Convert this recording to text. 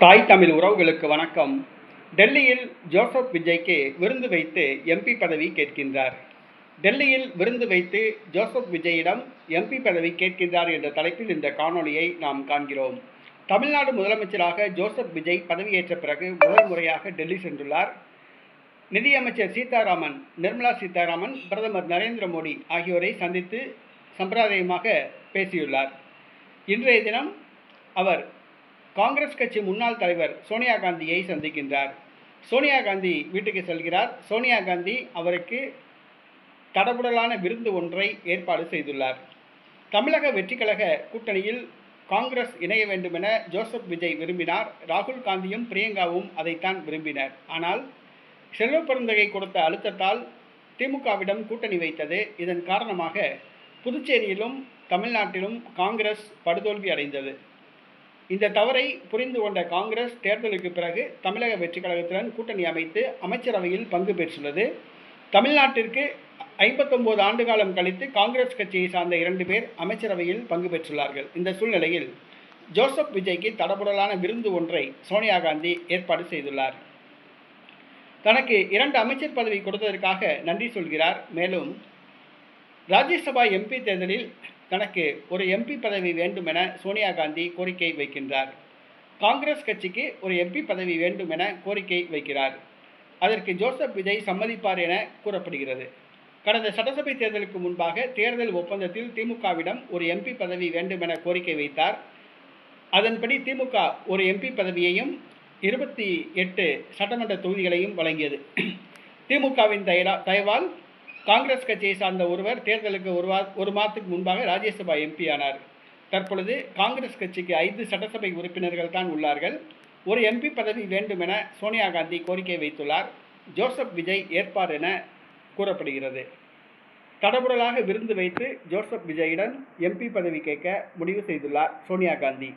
தாய் தமிழ் உறவுகளுக்கு வணக்கம். டெல்லியில் ஜோசப் விஜய்க்கு விருந்து வைத்து எம்பி பதவி கேட்கின்றார். டெல்லியில் விருந்து வைத்து ஜோசப் விஜயிடம் எம்பி பதவி கேட்கின்றார் என்ற தலைப்பில் இந்த காணொலியை நாம் காண்கிறோம். தமிழ்நாடு முதலமைச்சராக ஜோசப் விஜய் பதவியேற்ற பிறகு முதல் முறையாக டெல்லி சென்றுள்ளார். நிதியமைச்சர் சீதாராமன், நிர்மலா சீதாராமன், பிரதமர் நரேந்திர மோடி ஆகியோரை சந்தித்து சம்பிரதாயமாக பேசியுள்ளார். இன்றைய தினம் அவர் காங்கிரஸ் கட்சி முன்னாள் தலைவர் சோனியா காந்தியை சந்திக்கின்றார். சோனியா காந்தி வீட்டுக்கு செல்கிறார். சோனியா காந்தி அவருக்கு தடபுடலான விருந்து ஒன்றை ஏற்பாடு செய்துள்ளார். தமிழக வெற்றிக்கழக கூட்டணியில் காங்கிரஸ் இணைய வேண்டுமென ஜோசப் விஜய் விரும்பினார். ராகுல் காந்தியும் பிரியங்காவும் அதைத்தான் விரும்பினர். ஆனால் செல்வ பெருந்தகை கொடுத்த அழுத்தத்தால் திமுகவிடம் கூட்டணி வைத்தது. இதன் காரணமாக புதுச்சேரியிலும் தமிழ்நாட்டிலும் காங்கிரஸ் படுதோல்வி அடைந்தது. இந்த தவறை புரிந்து கொண்ட காங்கிரஸ் தேர்தலுக்கு பிறகு தமிழக வெற்றி கழகத்துடன் கூட்டணி அமைத்து அமைச்சரவையில் பங்கு பெற்றுள்ளது. தமிழ்நாட்டிற்கு 59 ஆண்டு காலம் கழித்து காங்கிரஸ் கட்சியை சார்ந்த 2 பேர் அமைச்சரவையில் பங்கு பெற்றுள்ளார்கள். இந்த சூழ்நிலையில் ஜோசப் விஜய்க்கு தடபுடலான விருந்து ஒன்றை சோனியா காந்தி ஏற்பாடு செய்துள்ளார். தனக்கு 2 அமைச்சர் பதவி கொடுத்ததற்காக நன்றி சொல்கிறார். மேலும் ராஜ்யசபா எம்பி தேர்தலில் தனக்கு ஒரு எம்பி பதவி வேண்டும் என சோனியா காந்தி கோரிக்கை வைக்கின்றார். காங்கிரஸ் கட்சிக்கு ஒரு எம்பி பதவி வேண்டும் என கோரிக்கை வைக்கிறார். அதற்கு ஜோசப் விஜய் சம்மதிப்பார் என கூறப்படுகிறது. கடந்த சட்டசபை தேர்தலுக்கு முன்பாக தேர்தல் ஒப்பந்தத்தில் திமுகவிடம் ஒரு எம்பி பதவி வேண்டும் என கோரிக்கை வைத்தார். அதன்படி திமுக ஒரு எம்பி பதவியையும் 28 சட்டமன்ற தொகுதிகளையும் வழங்கியது. திமுகவின் தயவால் காங்கிரஸ் கட்சியை சார்ந்த ஒருவர் தேர்தலுக்கு ஒரு மாதத்துக்கு முன்பாக ராஜ்யசபா எம்பி ஆனார். தற்பொழுது காங்கிரஸ் கட்சிக்கு 5 சட்டசபை உறுப்பினர்கள் தான் உள்ளார்கள். ஒரு எம்பி பதவி வேண்டும் என சோனியா காந்தி கோரிக்கை வைத்துள்ளார். ஜோசப் விஜய் ஏற்பார் என கூறப்படுகிறது. தடபுடலாக விருந்து வைத்து ஜோசப் விஜயிடம் எம்பி பதவி கேட்க முடிவு செய்துள்ளார் சோனியா காந்தி.